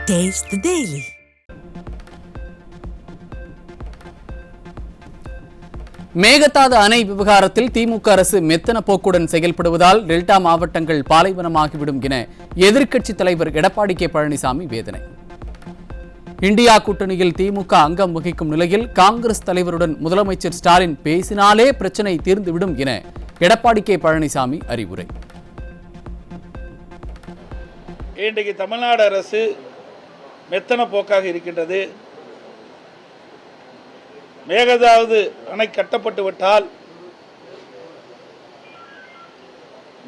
Taste the Daily. Mekedatu அணை விவகாரத்தில் திமுக அரசு மெத்தன போக்குடன் செயல்படுவதால் டெல்டா மாவட்டங்கள் பாலைவனமாகிவிடும் என எதிர்க்கட்சித் தலைவர் எடப்பாடி கே பழனிசாமி வேதனை. இந்தியா கூட்டணியில் திமுக அங்கம் வகிக்கும் நிலையில் காங்கிரஸ் தலைவருடன் முதலமைச்சர் ஸ்டாலின் பேசினாலே பிரச்சனை தீர்ந்துவிடும் என எடப்பாடி கே பழனிசாமி அறிவுரை. இன்றைக்கு தமிழ்நாடு அரசு மெத்தன போக்காக இருக்கின்றது. மேகதாது அணை கட்டப்பட்டு விட்டால்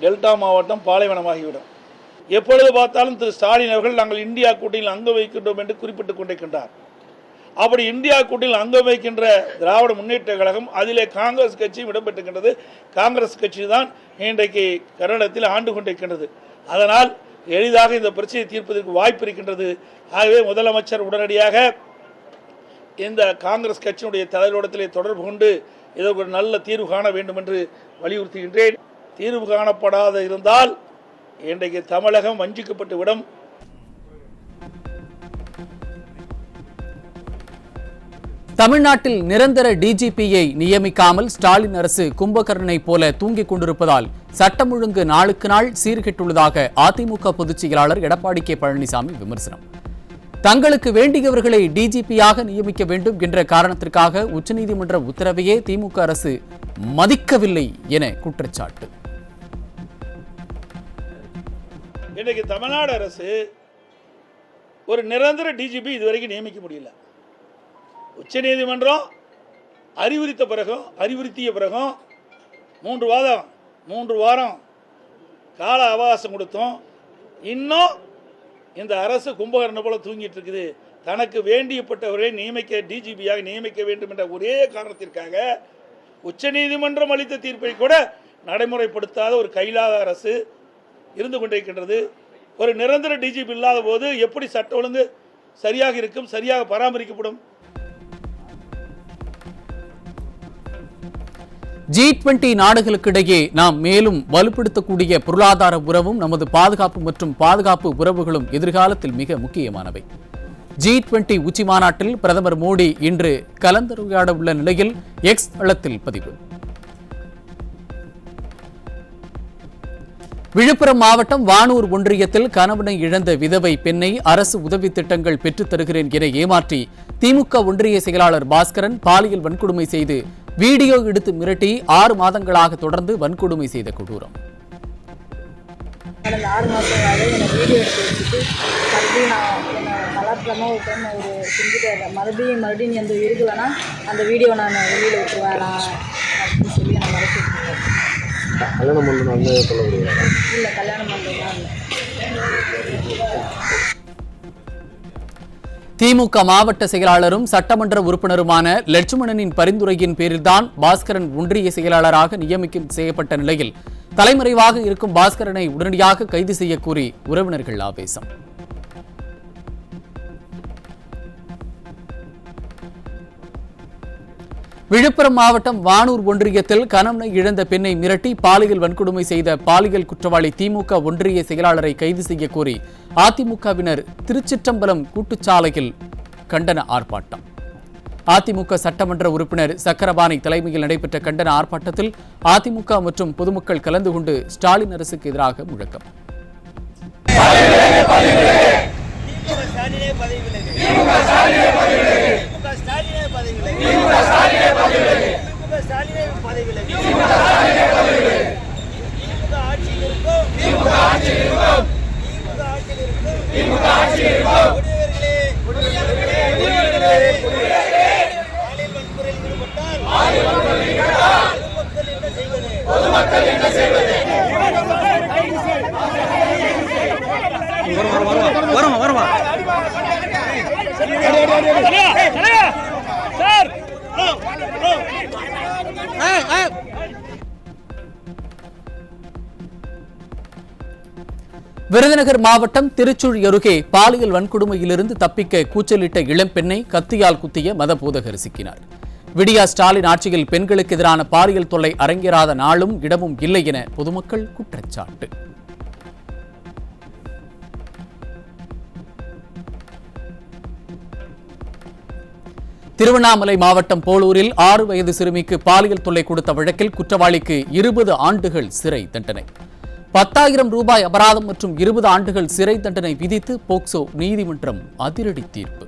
டெல்டா மாவட்டம் பாலைவனமாகிவிடும். எப்பொழுது பார்த்தாலும் திரு ஸ்டாலின் அவர்கள் நாங்கள் இந்தியா கூட்டணியில் அங்கம் வகிக்கின்றோம் என்று குறிப்பிட்டுக் கொண்டிருக்கின்றார். அப்படி இந்தியா கூட்டணியில் அங்கம் வகிக்கின்ற திராவிட முன்னேற்ற கழகம், அதிலே காங்கிரஸ் கட்சியும் இடம்பெற்றிருக்கின்றது. காங்கிரஸ் கட்சி தான் இன்றைக்கு கர்நாடகத்தில் ஆண்டு கொண்டிருக்கின்றது. அதனால் எளிதாக இந்த பிரச்சனையை தீர்ப்பதற்கு வாய்ப்பு இருக்கின்றது. ஆகவே முதலமைச்சர் உடனடியாக இந்த காங்கிரஸ் கட்சியினுடைய தலைவரிடத்திலே தொடர்பு கொண்டு இதற்கு ஒரு நல்ல தீர்வு காண வேண்டும் என்று வலியுறுத்துகின்றேன். தீர்வு காணப்படாத இருந்தால் இன்றைக்கு தமிழகம் வஞ்சிக்கப்பட்டுவிடும். தமிழ்நாட்டில் நிரந்தர டிஜிபியை நியமிக்காமல் ஸ்டாலின் அரசு கும்பகர்ணனை போல தூங்கிக் கொண்டிருப்பதால் சட்டம் ஒழுங்கு நாளுக்கு நாள் சீர்கெட்டுள்ளதாக அதிமுக பொதுச் செயலாளர் எடப்பாடி கே பழனிசாமி விமர்சனம். தங்களுக்கு வேண்டியவர்களை டிஜிபியாக நியமிக்க வேண்டும் என்ற காரணத்திற்காக உச்சநீதிமன்ற உத்தரவையே திமுக அரசு மதிக்கவில்லை என குற்றச்சாட்டு. இன்றைக்கு தமிழ்நாடு அரசு ஒரு நிரந்தர டிஜிபி இதுவரைக்கும் நியமிக்க முடியல. உச்சநீதிமன்றம் அறிவுறுத்திய பிறகும் 3 வாரம் கால அவகாசம் கொடுத்தோம். இன்னும் இந்த அரசு கும்பகர்ணம் போல தூங்கிட்டு இருக்குது. தனக்கு வேண்டியப்பட்டவரை டிஜிபியாக நியமிக்க வேண்டும் என்ற ஒரே காரணத்திற்காக உச்சநீதிமன்றம் அளித்த தீர்ப்பை கூட நடைமுறைப்படுத்தாத ஒரு கைலாத அரசு இருந்து கொண்டிருக்கின்றது. ஒரு நிரந்தர டிஜிபி இல்லாத போது எப்படி சட்ட ஒழுங்கு சரியாக இருக்கும், சரியாக பராமரிக்கப்படும்? G20 நாடுகளுக்கிடையே நாம் மேலும் வலுப்படுத்தக்கூடிய பொருளாதார உறவும் நமது பாதுகாப்பு மற்றும் பாதுகாப்பு உறவுகளும் எதிர்காலத்தில் மிக முக்கியமானவை. G20 உச்சி மாநாட்டில் பிரதமர் மோடி இன்று கலந்துரையாட உள்ள நிலையில் எக்ஸ் தளத்தில் பதிவு. விழுப்புரம் மாவட்டம் வானூர் ஒன்றியத்தில் கணவனை இழந்த விதவை பெண்ணை அரசு உதவி திட்டங்கள் பெற்றுத் தருகிறேன் என ஏமாற்றி திமுக ஒன்றிய செயலாளர் பாஸ்கரன் பாலியல் வன்கொடுமை செய்து வீடியோ எடுத்து மிரட்டி 6 மாதங்களாக தொடர்ந்து வன்கொடுமை செய்த கொடூரம். கடந்த 6 மாதங்களாக என்னை வீடியோ எடுத்து வச்சுட்டு மறுபடியும் நான் கலாச்சாரமாக ஒரு டைம் ஒரு செஞ்சுட்டு மறுபடியும் எந்த இருக்கலைன்னா அந்த வீடியோ நான் வெளியில் விட்டுருவேன் அப்படின்னு சொல்லி நான் மறைச்சிருக்கேன். கல்யாணம் பண்ணணும் இல்லை, கல்யாணம் பண்ணுறதுலாம் இல்லை. திமுக மாவட்ட செயலாளரும் சட்டமன்ற உறுப்பினருமான லட்சுமணனின் பரிந்துரையின் பேரில்தான் பாஸ்கரன் ஒன்றிய செயலாளராக நியமிக்க செய்யப்பட்ட நிலையில் தலைமறைவாக இருக்கும் பாஸ்கரனை உடனடியாக கைது செய்ய கோரி உறவினர்கள் ஆவேசம். விழுப்புரம் மாவட்டம் வானூர் ஒன்றியத்தில் கணவனை இழந்த பெண்ணை மிரட்டி பாலியல் வன்கொடுமை செய்த பாலியல் குற்றவாளி திமுக ஒன்றிய செயலாளரை கைது செய்ய கோரி அதிமுகவினர் திருச்சிற்றம்பலம் கூட்டுச்சாலையில் கண்டன ஆர்ப்பாட்டம். அதிமுக சட்டமன்ற உறுப்பினர் சக்கரபாணி தலைமையில் நடைபெற்ற கண்டன ஆர்ப்பாட்டத்தில் அதிமுக மற்றும் பொதுமக்கள் கலந்து கொண்டு ஸ்டாலின் அரசுக்கு எதிராக முழக்கம். விருதுநகர் மாவட்டம் திருச்சுழி அருகே பாலியல் வன்கொடுமையிலிருந்து தப்பிக்க கூச்சலிட்ட இளம்பெண்ணை கத்தியால் குத்திய மதபோதகர் சிக்கினார். விடியா ஸ்டாலின் ஆட்சியில் பெண்களுக்கு எதிரான பாலியல் தொல்லை அரங்கேறாத நாளும் இடமும் இல்லை என பொதுமக்கள் குற்றச்சாட்டு. திருவண்ணாமலை மாவட்டம் போலூரில் 6 வயது சிறுமிக்கு பாலியல் தொல்லை கொடுத்த வழக்கில் குற்றவாளிக்கு 20 ஆண்டுகள் சிறை தண்டனை. 10,000 ரூபாய் அபராதம் மற்றும் 20 ஆண்டுகள் சிறை தண்டனை விதித்து போக்சோ நீதிமன்றம் அதிரடி தீர்ப்பு.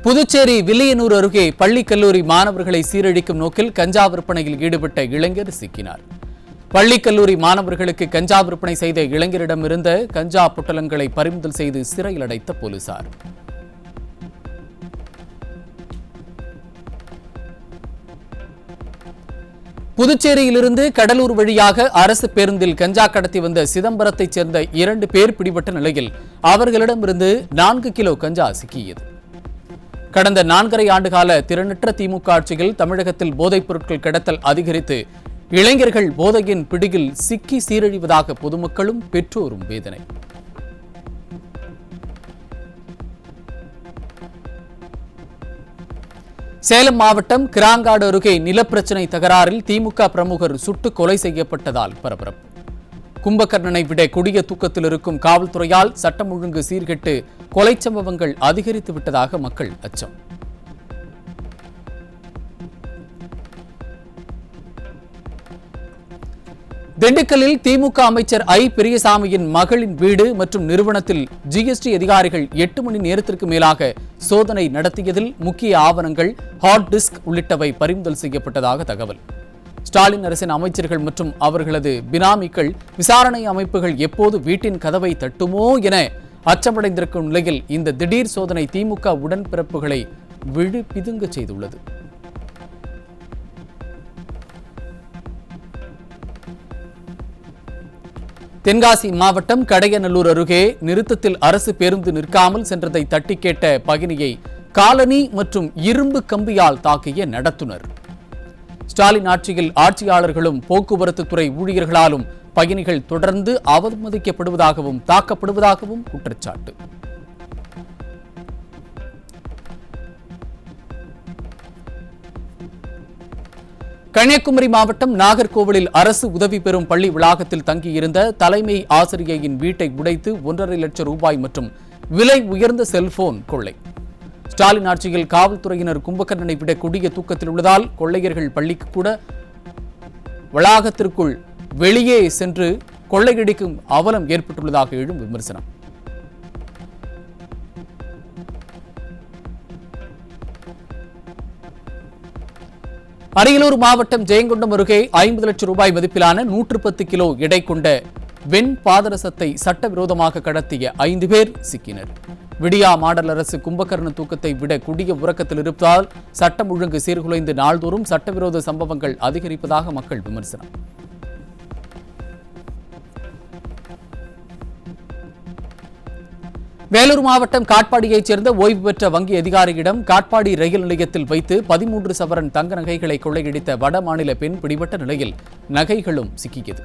புதுச்சேரி வில்லியனூர் அருகே பள்ளி கல்லூரி மாணவர்களை சீரழிக்கும் நோக்கில் கஞ்சா விற்பனையில் ஈடுபட்ட இளைஞர் சிக்கினார். பள்ளி கல்லூரி மாணவர்களுக்கு கஞ்சா விற்பனை செய்த இளைஞரிடமிருந்த கஞ்சா பொட்டலங்களை பறிமுதல் செய்து சிறையில் அடைத்த போலீசார். புதுச்சேரியிலிருந்து கடலூர் வழியாக அரசு பேருந்தில் கஞ்சா கடத்தி வந்த சிதம்பரத்தைச் சேர்ந்த 2 பேர் பிடிபட்ட நிலையில் அவர்களிடமிருந்து 4 கிலோ கஞ்சா சிக்கியது. கடந்த 4.5 ஆண்டுகால திறனற்ற திமுக ஆட்சியில் தமிழகத்தில் போதைப் பொருட்கள் கடத்தல் அதிகரித்து இளைஞர்கள் போதையின் பிடியில் சிக்கி சீரழிவதாக பொதுமக்களும் பெற்றோரும் வேதனை. சேலம் மாவட்டம் கிராங்காடு அருகே நிலப்பிரச்சினை தகராறில் திமுக பிரமுகர் சுட்டு கொலை செய்யப்பட்டதால் பரபரப்பு. கும்பகர்ணனை விட கொடிய தூக்கத்தில் இருக்கும் காவல்துறையால் சட்டம் ஒழுங்கு சீர்கெட்டு கொலை சம்பவங்கள் அதிகரித்து விட்டதாக மக்கள் அச்சம். திண்டுக்கல்லில் திமுக அமைச்சர் ஐ பெரியசாமியின் மகளின் வீடு மற்றும் நிறுவனத்தில் ஜிஎஸ்டி அதிகாரிகள் 8 மணி நேரத்திற்கு மேலாக சோதனை நடத்தியதில் முக்கிய ஆவணங்கள், ஹார்ட் டிஸ்க் உள்ளிட்டவை பறிமுதல் செய்யப்பட்டதாக தகவல். ஸ்டாலின் அரசின் அமைச்சர்கள் மற்றும் அவர்களது பினாமிகள் விசாரணை அமைப்புகள் எப்போது வீட்டின் கதவை தட்டுமோ என அச்சமடைந்திருக்கும் நிலையில் இந்த திடீர் சோதனை திமுக உடன்பிறப்புகளை விழி பிதுங்க செய்துள்ளது. தென்காசி மாவட்டம் கடையநல்லூர் அருகே நிறுத்தத்தில் அரசு பேருந்து நிற்காமல் சென்றதை தட்டி கேட்ட பயணியை காலனி மற்றும் இரும்பு கம்பியால் தாக்கிய நடத்துனர். ஸ்டாலின் ஆட்சியில் ஆட்சியாளர்களும் போக்குவரத்து துறை ஊழியர்களாலும் பயணிகள் தொடர்ந்து அவமதிக்கப்படுவதாகவும் தாக்கப்படுவதாகவும் குற்றச்சாட்டு. கன்னியாகுமரி மாவட்டம் நாகர்கோவிலில் அரசு உதவி பெறும் பள்ளி வளாகத்தில் தங்கியிருந்த தலைமை ஆசிரியையின் வீட்டை உடைத்து 1.5 லட்சம் ரூபாய் மற்றும் விலை உயர்ந்த செல்போன் கொள்ளை. ஸ்டாலின் ஆட்சியில் காவல்துறையினர் கும்பகர்ணனை விட கொடிய தூக்கத்தில் உள்ளதால் கொள்ளையர்கள் பள்ளிக்கு கூட வளாகத்திற்குள் வெளியே சென்று கொள்ளையடிக்கும் அவலம் ஏற்பட்டுள்ளதாக எழும் விமர்சனம். அரியலூர் மாவட்டம் ஜெயங்கொண்டம் அருகே 50 லட்சம் ரூபாய் மதிப்பிலான 110 கிலோ எடை கொண்ட வெண் பாதரசத்தை சட்டவிரோதமாக கடத்திய 5 பேர் சிக்கினர். விடியா மாடல் அரசு கும்பகர்ண தூக்கத்தை விட கொடிய உறக்கத்தில் இருப்பதால் சட்டம் ஒழுங்கு சீர்குலைந்து நாள்தோறும் சட்டவிரோத சம்பவங்கள் அதிகரிப்பதாக மக்கள் விமர்சனம். வேலூர் மாவட்டம் காட்பாடியைச் சேர்ந்த ஓய்வு பெற்ற வங்கி அதிகாரியிடம் காட்பாடி ரயில் நிலையத்தில் வைத்து 13 சவரன் தங்க நகைகளை கொள்ளையடித்த வட மாநில பெண் பிடிபட்ட நிலையில் நகைகளும் சிக்கியது.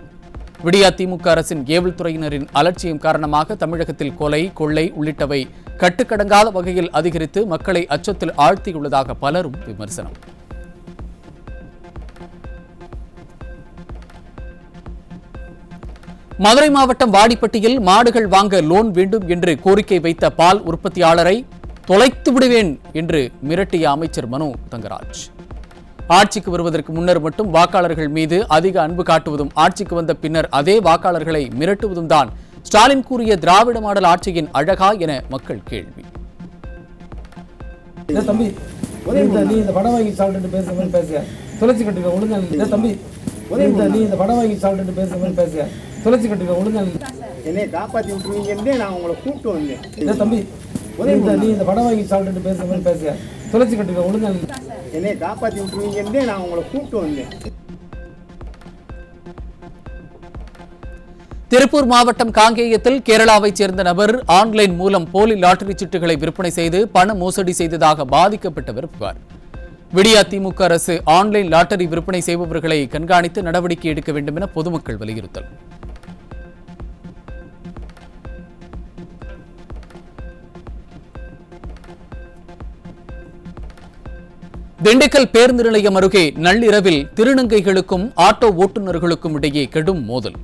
விடியா திமுக அரசின் ஏவல் துறையினரின் அலட்சியம் காரணமாக தமிழகத்தில் கொலை, கொள்ளை உள்ளிட்டவை கட்டுக்கடங்காத வகையில் அதிகரித்து மக்களை அச்சத்தில் ஆழ்த்தியுள்ளதாக பலரும் விமர்சனம். மதுரை மாவட்டம் வாடிப்பட்டியில் மாடுகள் வாங்க லோன் வேண்டும் என்று கோரிக்கை வைத்த பால் உற்பத்தியாளரை தொலைத்து விடுவேன் என்று மிரட்டிய அமைச்சர் மனோ தங்கராஜ். ஆட்சிக்கு வருவதற்கு முன்னர் மட்டும் வாக்காளர்கள் மீது அதிக அன்பு காட்டுவதும் ஆட்சிக்கு வந்த பின்னர் அதே வாக்காளர்களை மிரட்டுவதும் தான் ஸ்டாலின் கூறிய திராவிட மாடல் ஆட்சியின் அழகா என மக்கள் கேள்வி. தம்பி நீ இந்த படம் வாங்கி சாப்பிட்டு பேசுற பேச தொலைச்சி கட்டுக்க ஒழுங்கா தம்பி நீ இந்த படம் வாங்கி சாப்பிட்டு பேசுற பேச தொலைச்சி கட்டுக்க ஒழுங்கா என்னை காப்பாற்றி விட்டுருவீங்கன்னே நான் உங்களை கூப்பிட்டு வந்தேன். தம்பி நீ இந்த படம் வாங்கி சாப்பிட்டு பேசுற பேச தொலைச்சி கட்டுக்க ஒழுங்கா என்னை காப்பாற்றி விட்டுருவீங்கன்னே நான் உங்களை கூப்பிட்டு வந்தேன். திருப்பூர் மாவட்டம் காங்கேயத்தில் கேரளாவைச் சேர்ந்த நபர் ஆன்லைன் மூலம் போலி லாட்டரி சீட்டுகளை விற்பனை செய்து பண மோசடி செய்ததாக பாதிக்கப்பட்டவர் புகார். விடியா திமுக அரசு ஆன்லைன் லாட்டரி விற்பனை செய்பவர்களை கண்காணித்து நடவடிக்கை எடுக்க வேண்டும் என பொதுமக்கள் வலியுறுத்தல். திண்டுக்கல் பேருந்து நிலையம் அருகே நள்ளிரவில் திருநங்கைகளுக்கும் ஆட்டோ ஓட்டுநர்களுக்கும் இடையே கடும் மோதல்.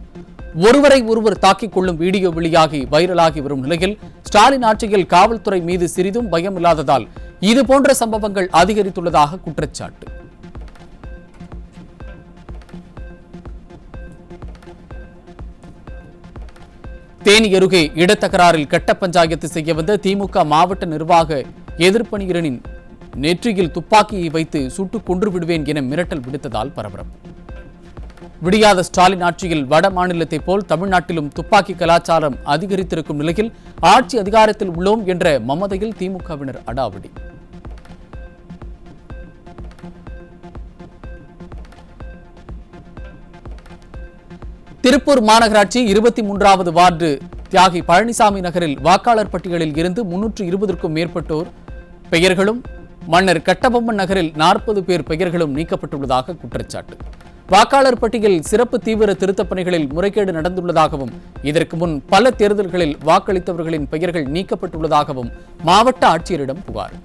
ஒருவரை ஒருவர் தாக்கிக் கொள்ளும் வீடியோ வெளியாகி வைரலாகி வரும் நிலையில் ஸ்டாலின் ஆட்சியில் காவல்துறை மீது சிறிதும் பயம் இல்லாததால் இதுபோன்ற சம்பவங்கள் அதிகரித்துள்ளதாக குற்றச்சாட்டு. தேனி அருகே இடத்தகராறில் கட்ட பஞ்சாயத்து செய்ய வந்த திமுக மாவட்ட நிர்வாக எதிர்ப்பணியரின் நெற்றியில் துப்பாக்கியை வைத்து சுட்டுக் கொன்று விடுவேன் என மிரட்டல் விடுத்ததால் பரபரப்பு. விடியாத ஸ்டாலின் ஆட்சியில் வட மாநிலத்தைப் போல் தமிழ்நாட்டிலும் துப்பாக்கி கலாச்சாரம் அதிகரித்திருக்கும் நிலையில் ஆட்சி அதிகாரத்தில் உள்ளோம் என்ற மமதையில் திமுகவினர் அடாவடி. திருப்பூர் மாநகராட்சி 23வது வார்டு தியாகி பழனிசாமி நகரில் வாக்காளர் பட்டியலில் இருந்து 320க்கும் மேற்பட்டோர் பெயர்களும், மன்னர் கட்டபொம்மன் நகரில் 40 பேர் பெயர்களும் நீக்கப்பட்டுள்ளதாக குற்றச்சாட்டு. வாக்காளர் பட்டியல் சிறப்பு தீவிர திருத்தப் பணிகளில் முறைகேடு நடந்துள்ளதாகவும், இதற்கு முன் பல தேர்தல்களில் வாக்களித்தவர்களின் பெயர்கள் நீக்கப்பட்டுள்ளதாகவும் மாவட்ட ஆட்சியரிடம் புகார்.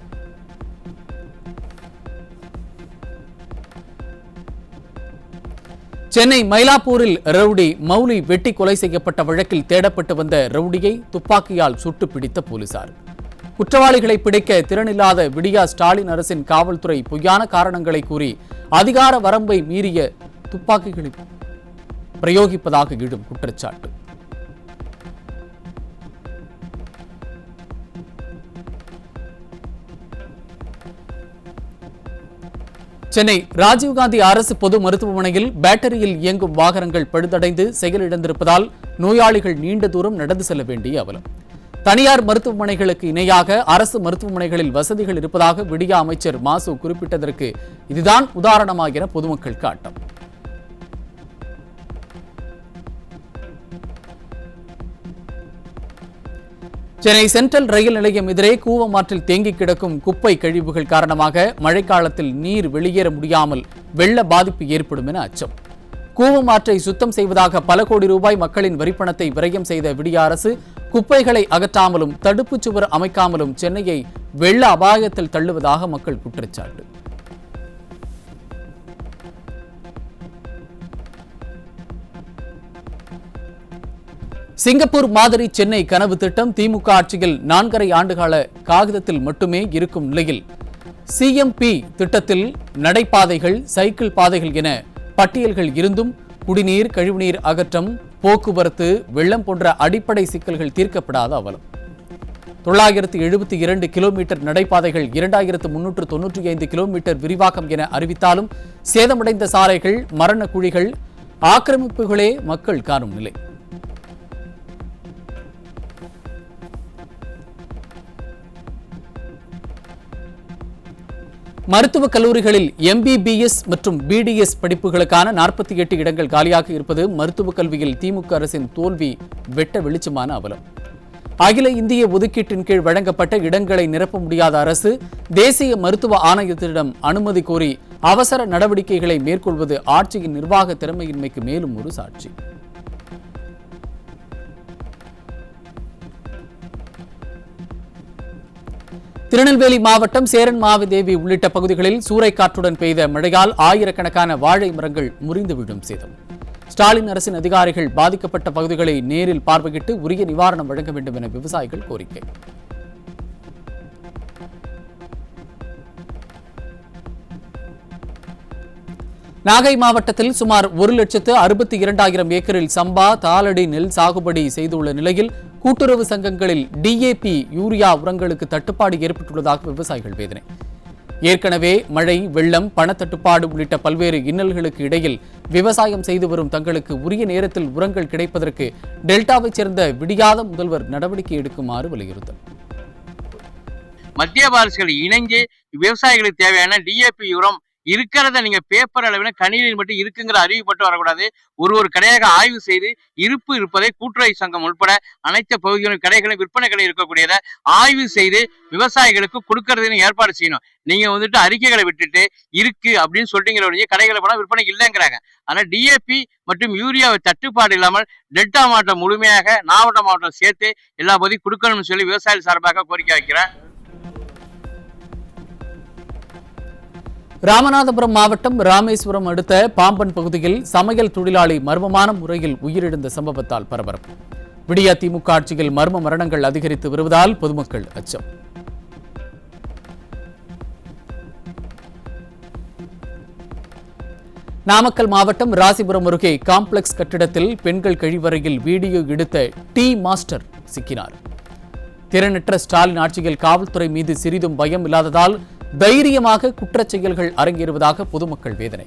சென்னை மயிலாப்பூரில் ரவுடி மௌலி வெட்டி கொலை செய்யப்பட்ட வழக்கில் தேடப்பட்டு வந்த ரவுடியை துப்பாக்கியால் சுட்டு பிடித்த போலீசார். குற்றவாளிகளை பிடிக்க திறனில்லாத விடியா ஸ்டாலின் அரசின் காவல்துறை பொய்யான காரணங்களை கூறி அதிகார வரம்பை மீறிய துப்பாக்கிகளை பிரயோகிப்பதாக எழும் குற்றச்சாட்டு. சென்னை ராஜீவ்காந்தி அரசு பொது மருத்துவமனையில் பேட்டரியில் இயங்கும் வாகனங்கள் பழுதடைந்து செயலிழந்திருப்பதால் நோயாளிகள் நீண்ட தூரம் நடந்து செல்ல வேண்டிய அவலம். தனியார் மருத்துவமனைகளுக்கு இணையாக அரசு மருத்துவமனைகளில் வசதிகள் இருப்பதாக விடியா அமைச்சர் மாசு குறிப்பிட்டதற்கு இதுதான் உதாரணமாக என பொதுமக்கள் காட்டம். சென்னை சென்ட்ரல் ரயில் நிலையம் எதிரே கூவமாற்றில் தேங்கி கிடக்கும் குப்பை கழிவுகள் காரணமாக மழைக்காலத்தில் நீர் வெளியேற முடியாமல் வெள்ள பாதிப்பு ஏற்படும் என அச்சம். கூவமாற்றை சுத்தம் செய்வதாக பல கோடி ரூபாய் மக்களின் வரிப்பணத்தை விரயம் செய்த விடிய அரசு குப்பைகளை அகற்றாமலும் தடுப்புச் சுவர் அமைக்காமலும் சென்னையை வெள்ள அபாயத்தில் தள்ளுவதாக மக்கள் குற்றச்சாட்டு. சிங்கப்பூர் மாதிரி சென்னை கனவு திட்டம் திமுக ஆட்சியில் 4.5 ஆண்டுகால காகிதத்தில் மட்டுமே இருக்கும் நிலையில் சிஎம்பி திட்டத்தில் நடைபாதைகள், சைக்கிள் பாதைகள் என பட்டியல்கள் இருந்தும் குடிநீர், கழிவுநீர் அகற்றம், போக்குவரத்து, வெள்ளம் போன்ற அடிப்படை சிக்கல்கள் தீர்க்கப்படாத அவலம். 972 கிலோமீட்டர் நடைபாதைகள், 2395 கிலோமீட்டர் விரிவாக்கம் என அறிவித்தாலும் சேதமடைந்த சாலைகள், மரண குழிகள், ஆக்கிரமிப்புகளே மக்கள் காணும் நிலை. மருத்துவக் கல்லூரிகளில் எம்பிபிஎஸ் மற்றும் பிடிஎஸ் படிப்புகளுக்கான 48 இடங்கள் காலியாக இருப்பது மருத்துவக் கல்வியில் திமுக அரசின் தோல்வி வெட்ட வெளிச்சமான அவலம். அகில இந்திய ஒதுக்கீட்டின் கீழ் வழங்கப்பட்ட இடங்களை நிரப்ப முடியாத அரசு தேசிய மருத்துவ ஆணையத்திடம் அனுமதி கோரி அவசர நடவடிக்கைகளை மேற்கொள்வது ஆட்சியின் நிர்வாக திறமையின்மைக்கு மேலும் ஒரு சாட்சி. திருநெல்வேலி மாவட்டம் சேரன் மாவிதேவி உள்ளிட்ட பகுதிகளில் சூறைக்காற்றுடன் பெய்த மழையால் ஆயிரக்கணக்கான வாழை மரங்கள் முறிந்து விழும் சேதம். ஸ்டாலின் அரசின் அதிகாரிகள் பாதிக்கப்பட்ட பகுதிகளை நேரில் பார்வையிட்டு உரிய நிவாரணம் வழங்க வேண்டும் என விவசாயிகள் கோரிக்கை. நாகை மாவட்டத்தில் சுமார் 1,62,000 ஏக்கரில் சம்பா, தாளடி நெல் சாகுபடி செய்துள்ள நிலையில் கூட்டுறவு சங்கங்களில் டிஏபி, யூரியா உரங்களுக்கு தட்டுப்பாடு ஏற்பட்டுள்ளதாக விவசாயிகள் வேதனை. ஏற்கனவே மழை, வெள்ளம், பணத்தட்டுப்பாடு உள்ளிட்ட பல்வேறு இன்னல்களுக்கு இடையில் விவசாயம் செய்து வரும் தங்களுக்கு உரிய நேரத்தில் உரங்கள் கிடைப்பதற்கு டெல்டாவைச் சேர்ந்த விடியாத முதல்வர் நடவடிக்கை எடுக்குமாறு வலியுறுத்தல். மத்திய அரசுகள் இணைஞ்சு விவசாயிகளுக்கு தேவையான டிஏபி உரம் இருக்கிறத நீங்க பேப்பர் அளவில் கணினியில் மட்டும் இருக்குங்கிற அறிவு மட்டும் வரக்கூடாது. ஒரு கடையாக ஆய்வு செய்து இருப்பு இருப்பதை கூட்டுறவு சங்கம் உட்பட அனைத்து பகுதிகளின் கடைகளும் விற்பனை கடை இருக்கக்கூடியதை ஆய்வு செய்து விவசாயிகளுக்கு கொடுக்கறதுன்னு ஏற்பாடு செய்யணும். நீங்க அறிக்கைகளை விட்டுட்டு இருக்கு அப்படின்னு சொல்றீங்கிற கடைகளை போனா விற்பனை இல்லைங்கிறாங்க. ஆனா டிஏபி மற்றும் யூரியாவை தட்டுப்பாடு இல்லாமல் டெல்டா மாவட்டம் முழுமையாக மாவட்டம் சேர்த்து எல்லா பகுதியும் கொடுக்கணும்னு சொல்லி விவசாயிகள் சார்பாக கோரிக்கை வைக்கிறேன். ராமநாதபுரம் மாவட்டம் ராமேஸ்வரம் அடுத்த பாம்பன் பகுதியில் சமையல் தொழிலாளி மர்மமான முறையில் உயிரிழந்த சம்பவத்தால் பரபரப்பு. விடியா திமுக ஆட்சியில் மர்ம மரணங்கள் அதிகரித்து வருவதால் பொதுமக்கள் அச்சம். நாமக்கல் மாவட்டம் ராசிபுரம் அருகே காம்ப்ளெக்ஸ் கட்டிடத்தில் பெண்கள் கழிவறையில் வீடியோ எடுத்த டீ மாஸ்டர் சிக்கினார். திறனற்ற ஸ்டாலின் ஆட்சியில் காவல்துறை மீது சிறிதும் பயம் இல்லாததால் தைரியமாக குற்றச் செயல்கள் அரங்கேறுவதாக பொதுமக்கள் வேதனை.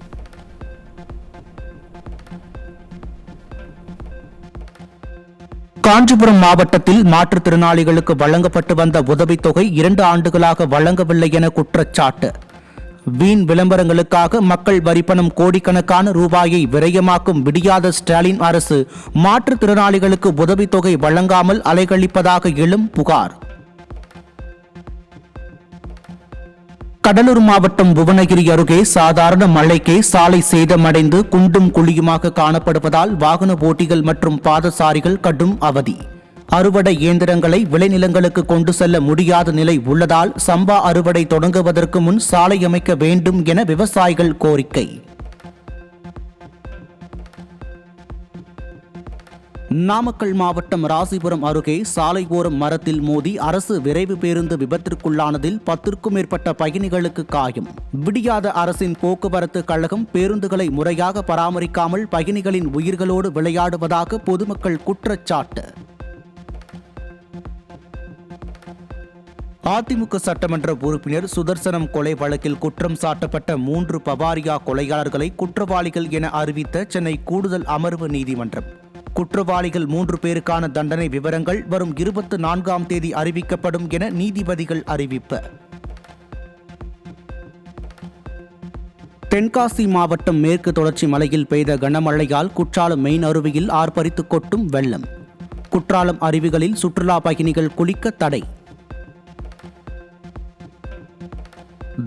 காஞ்சிபுரம் மாவட்டத்தில் மாற்றுத்திறனாளிகளுக்கு வழங்கப்பட்டு வந்த உதவித்தொகை 2 ஆண்டுகளாக வழங்கவில்லை என குற்றச்சாட்டு. வீண் விளம்பரங்களுக்காக மக்கள் வரிப்பணம் கோடிக்கணக்கான ரூபாயை விரயமாக்கும் விடியாத ஸ்டாலின் அரசு மாற்றுத்திறனாளிகளுக்கு உதவித்தொகை வழங்காமல் அலைகழிப்பதாக எழும் புகார். கடலூர் மாவட்டம் புவனகிரி அருகே சாதாரண மழைக்கே சாலை சேதமடைந்து குண்டும் குழியுமாக காணப்படுவதால் வாகன ஓட்டிகள் மற்றும் பாதசாரிகள் கடும் அவதி. அறுவடை இயந்திரங்களை விளைநிலங்களுக்கு கொண்டு செல்ல முடியாத நிலை உள்ளதால் சம்பா அறுவடை தொடங்குவதற்கு முன் சாலை அமைக்க வேண்டும் என விவசாயிகள் கோரிக்கை. நாமக்கல் மாவட்டம் ராசிபுரம் அருகே சாலை ஓரம் மரத்தில் மோதி அரசு விரைவு பேருந்து விபத்திற்குள்ளானதில் 10க்கும் மேற்பட்ட பயணிகளுக்கு காயம். விடியாத அரசின் போக்குவரத்து கழகம் பேருந்துகளை முறையாக பராமரிக்காமல் பயணிகளின் உயிர்களோடு விளையாடுவதாக பொதுமக்கள் குற்றச்சாட்டு. அதிமுக சட்டமன்ற உறுப்பினர் சுதர்சனம் கொலை வழக்கில் குற்றம் சாட்டப்பட்ட 3 பவாரியா கொலையாளர்களை குற்றவாளிகள் என அறிவித்த சென்னை கூடுதல் அமர்வு நீதிமன்றம். குற்றவாளிகள் 3 பேருக்கான தண்டனை விவரங்கள் வரும் 24ஆம் தேதி அறிவிக்கப்படும் என நீதிபதிகள் அறிவிப்பு. தென்காசி மாவட்டம் மேற்கு தொடர்ச்சி மலையில் பெய்த கனமழையால் குற்றாலம் மெயின் அருவியில் ஆர்ப்பரித்து கொட்டும் வெள்ளம். குற்றாலம் அருவிகளில் சுற்றுலா பயணிகள் குளிக்க தடை.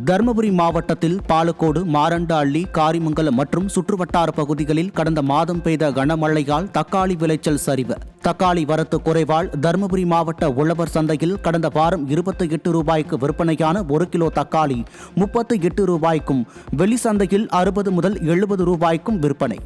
தருமபுரி மாவட்டத்தில் பாலக்கோடு, மாரண்டஹள்ளி, காரிமங்கலம் மற்றும் சுற்றுவட்டார பகுதிகளில் கடந்த மாதம் பெய்த கனமழையால் தக்காளி விளைச்சல் சரிவு. தக்காளி வரத்து குறைவால் தருமபுரி மாவட்ட உழவர் சந்தையில் கடந்த வாரம் 28 ரூபாய்க்கு விற்பனையான 1 கிலோ தக்காளி 38 ரூபாய்க்கும், வெளி சந்தையில் 60 முதல் 70 ரூபாய்க்கும் விற்பனை.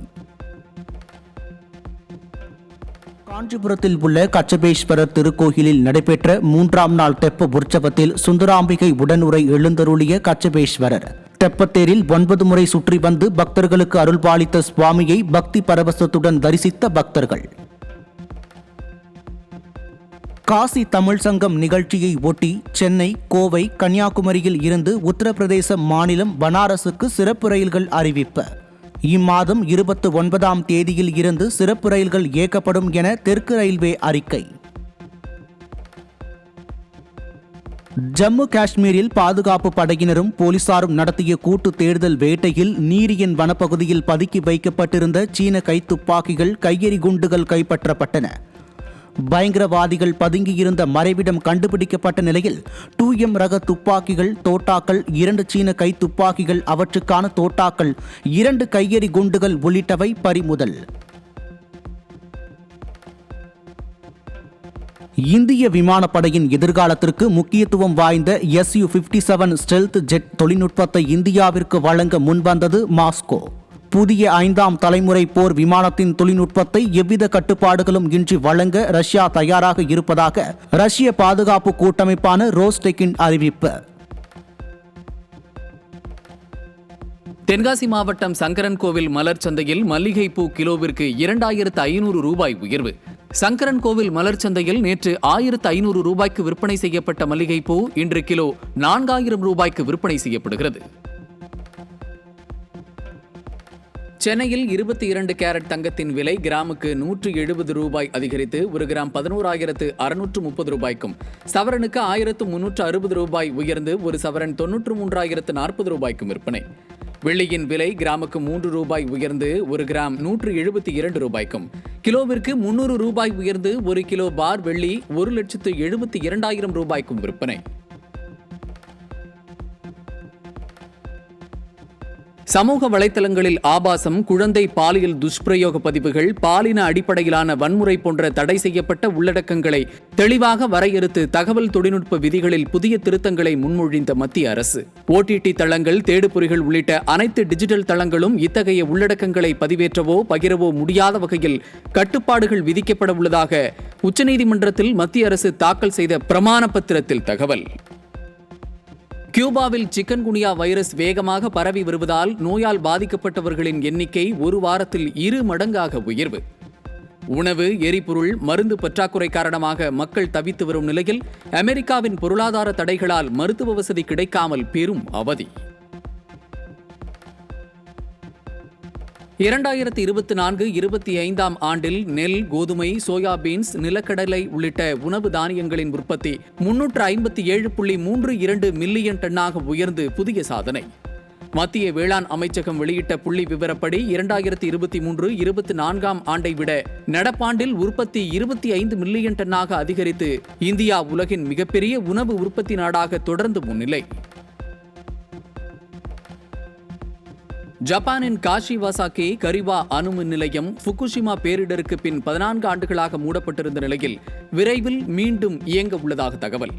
காஞ்சிபுரத்தில் உள்ள கச்சபேஸ்வரர் திருக்கோயிலில் நடைபெற்ற 3ஆம் நாள் தெப்ப உற்சவத்தில் சுந்தராம்பிகை உடனுரை எழுந்தருளிய கச்சபேஸ்வரர். தெப்பத்தேரில் 9 முறை சுற்றி வந்து பக்தர்களுக்கு அருள்பாலித்த சுவாமியை பக்தி பரவசத்துடன் தரிசித்த பக்தர்கள். காசி தமிழ் சங்கம் நிகழ்ச்சியை ஒட்டி சென்னை, கோவை, கன்னியாகுமரியில் இருந்து உத்தரப்பிரதேச மாநிலம் பனாரசுக்கு சிறப்பு ரயில்கள் அறிவிப்பு. இம்மாதம் 29ஆம் தேதியில் இருந்து சிறப்பு ரயில்கள் இயக்கப்படும் என தெற்கு ரயில்வே அறிக்கை. ஜம்மு காஷ்மீரில் பாதுகாப்பு படையினரும் போலீசாரும் நடத்திய கூட்டு தேடுதல் வேட்டையில் நீரியன் வனப்பகுதியில் பதுக்கி வைக்கப்பட்டிருந்த சீன கைத்துப்பாக்கிகள், கையெறி குண்டுகள் கைப்பற்றப்பட்டன. பயங்கரவாதிகள் பதுங்கியிருந்த மறைவிடம் கண்டுபிடிக்கப்பட்ட நிலையில் 2M ரக துப்பாக்கிகள், தோட்டாக்கள், 2 சீன கை துப்பாக்கிகள், அவற்றுக்கான தோட்டாக்கள், 2 கையெறி குண்டுகள் உள்ளிட்டவை பறிமுதல். இந்திய விமானப்படையின் எதிர்காலத்திற்கு முக்கியத்துவம் வாய்ந்த Su-57 ஸ்டெல்த் ஜெட் தொழில்நுட்பத்தை இந்தியாவிற்கு வழங்க முன்வந்தது மாஸ்கோ. புதிய 5ஆம் தலைமுறை போர் விமானத்தின் தொழில்நுட்பத்தை எவ்வித கட்டுப்பாடுகளும் இன்றி வழங்க ரஷ்யா தயாராக இருப்பதாக ரஷ்ய பாதுகாப்பு கூட்டமைப்பான ரோஸ்டெக்கின் அறிவிப்பு. தென்காசி மாவட்டம் சங்கரன்கோவில் மலர் சந்தையில் மல்லிகைப்பூ கிலோவிற்கு 2500 ரூபாய் உயர்வு. சங்கரன்கோவில் மலர் சந்தையில் நேற்று 1500 ரூபாய்க்கு விற்பனை செய்யப்பட்ட மல்லிகைப்பூ இன்று கிலோ 4000 ரூபாய்க்கு விற்பனை செய்யப்படுகிறது. சென்னையில் 22 கேரட் தங்கத்தின் விலை கிராமுக்கு 170 ரூபாய் அதிகரித்து 1 கிராம் 11,630 ரூபாய்க்கும், சவரனுக்கு 1360 ரூபாய் உயர்ந்து 1 சவரன் 93,040 ரூபாய்க்கும் விற்பனை. வெள்ளியின் விலை கிராமுக்கு 3 ரூபாய் உயர்ந்து 1 கிராம் 172 ரூபாய்க்கும், கிலோவிற்கு 300 ரூபாய் உயர்ந்து 1 கிலோ பார் வெள்ளி 1,72,000 ரூபாய்க்கும் விற்பனை. சமூக வலைதளங்களில் ஆபாசம், குழந்தை பாலியல் துஷ்பிரயோக பதிவுகள், பாலின அடிப்படையிலான வன்முறை போன்ற தடை செய்யப்பட்ட உள்ளடக்கங்களை தெளிவாக வரையறுத்து தகவல் தொழில்நுட்ப விதிகளில் புதிய திருத்தங்களை முன்மொழிந்த மத்திய அரசு. OTT தளங்கள், தேடுபொறிகள் உள்ளிட்ட அனைத்து டிஜிட்டல் தளங்களும் இத்தகைய உள்ளடக்கங்களை பதிவேற்றவோ பகிரவோ முடியாத வகையில் கட்டுப்பாடுகள் விதிக்கப்பட உள்ளதாக உச்சநீதிமன்றத்தில் மத்திய அரசு தாக்கல் செய்த பிரமாண பத்திரத்தில் தகவல். கியூபாவில் சிக்கன்குனியா வைரஸ் வேகமாக பரவி வருவதால் நோயால் பாதிக்கப்பட்டவர்களின் எண்ணிக்கை ஒரு வாரத்தில் 2 மடங்காக உயர்வு. உணவு, எரிபொருள், மருந்து பற்றாக்குறை காரணமாக மக்கள் தவித்து வரும் நிலையில் அமெரிக்காவின் பொருளாதார தடைகளால் மருத்துவ வசதி கிடைக்காமல் பெரும் அவதி. 2024-25 ஆண்டில் நெல், கோதுமை, சோயாபீன்ஸ், நிலக்கடலை உள்ளிட்ட உணவு தானியங்களின் உற்பத்தி 357.32 மில்லியன் டன்னாக உயர்ந்து புதிய சாதனை. மத்திய வேளாண் அமைச்சகம் வெளியிட்ட புள்ளி விவரப்படி 2023-24 ஆண்டை விட நடப்பாண்டில் உற்பத்தி 25 மில்லியன் டன்னாக அதிகரித்து இந்தியா உலகின் மிகப்பெரிய உணவு உற்பத்தி நாடாக தொடர்ந்து முன்னிலை. ஜப்பானின் காஷிவாசாகி கரிவா அணுமின் நிலையம் ஃபுகுஷிமா பேரிடருக்கு பின் 14 ஆண்டுகளாக மூடப்பட்டிருந்த நிலையில் விரைவில் மீண்டும் இயங்க உள்ளதாக தகவல்.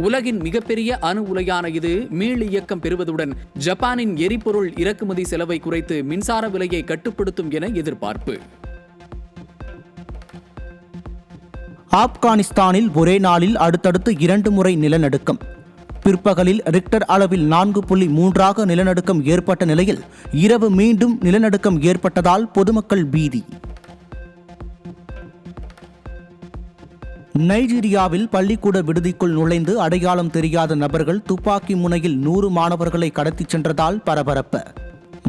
உலகின் மிகப்பெரிய அணு உலையான இது மீள் இயக்கம் பெறுவதுடன் ஜப்பானின் எரிபொருள் இறக்குமதி செலவை குறைத்து மின்சார விலையை கட்டுப்படுத்தும் என எதிர்பார்ப்பு. ஆப்கானிஸ்தானில் ஒரே நாளில் அடுத்தடுத்து 2 முறை நிலநடுக்கம். பிற்பகலில் ரிக்டர் அளவில் 4.3 நிலநடுக்கம் ஏற்பட்ட நிலையில் இரவு மீண்டும் நிலநடுக்கம் ஏற்பட்டதால் பொதுமக்கள் பீதி. நைஜீரியாவில் பள்ளிக்கூட விடுதிக்குள் நுழைந்து அடையாளம் தெரியாத நபர்கள் துப்பாக்கி முனையில் 100 மாணவர்களை கடத்திச் சென்றதால் பரபரப்பு.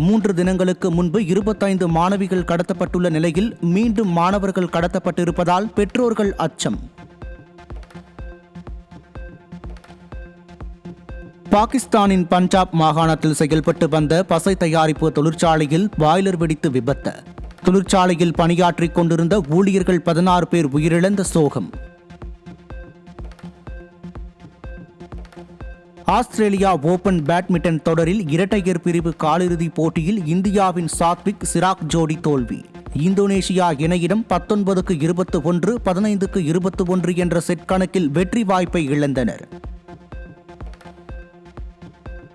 3 தினங்களுக்கு முன்பு 25 மாணவிகள் கடத்தப்பட்டுள்ள நிலையில் மீண்டும் மாணவர்கள் கடத்தப்பட்டிருப்பதால் பெற்றோர்கள் அச்சம். பாகிஸ்தானின் பஞ்சாப் மாகாணத்தில் செயல்பட்டு வந்த பசை தயாரிப்பு தொழிற்சாலையில் பாய்லர் வெடித்து விபத்து. தொழிற்சாலையில் பணியாற்றிக் கொண்டிருந்த ஊழியர்கள் 16 பேர் உயிரிழந்த சோகம். ஆஸ்திரேலியா ஓபன் பேட்மிண்டன் தொடரில் இரட்டையர் பிரிவு காலிறுதிப் போட்டியில் இந்தியாவின் சாத்விக் சிராக் ஜோடி தோல்வி. இந்தோனேஷியா இணையிடம் 19-21, 15-21 என்ற செட் கணக்கில் வெற்றி வாய்ப்பை இழந்தனர்.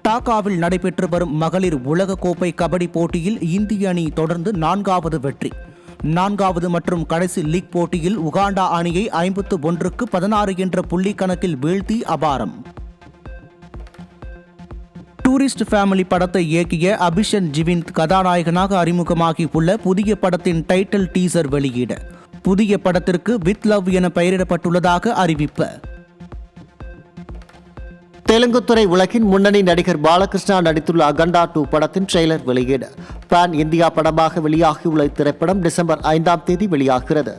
டாக்காவில் நடைபெற்று வரும் மகளிர் உலகக்கோப்பை கபடி போட்டியில் இந்திய அணி தொடர்ந்து 4வது வெற்றி. 4வது மற்றும் கடைசி லீக் போட்டியில் உகாண்டா அணியை 51-16 என்ற புள்ளி கணக்கில் வீழ்த்தி அபாரம். டூரிஸ்ட் ஃபேமிலி படத்தை இயக்கிய அபிஷன் ஜிவிந்த் கதாநாயகனாக அறிமுகமாகி உள்ள புதிய படத்தின் டைட்டில் டீசர் வெளியீடு. புதிய படத்திற்கு வித் லவ் என பெயரிடப்பட்டுள்ளதாக அறிவிப்பு. தெலுங்கு துறை உலகின் முன்னணி நடிகர் பாலகிருஷ்ணா நடித்துள்ள அகண்டா 2 படத்தின் ட்ரெய்லர் வெளியீடு. பான் இந்தியா படமாக வெளியாகியுள்ள இத்திரைப்படம் டிசம்பர் 5ஆம் தேதி வெளியாகிறது.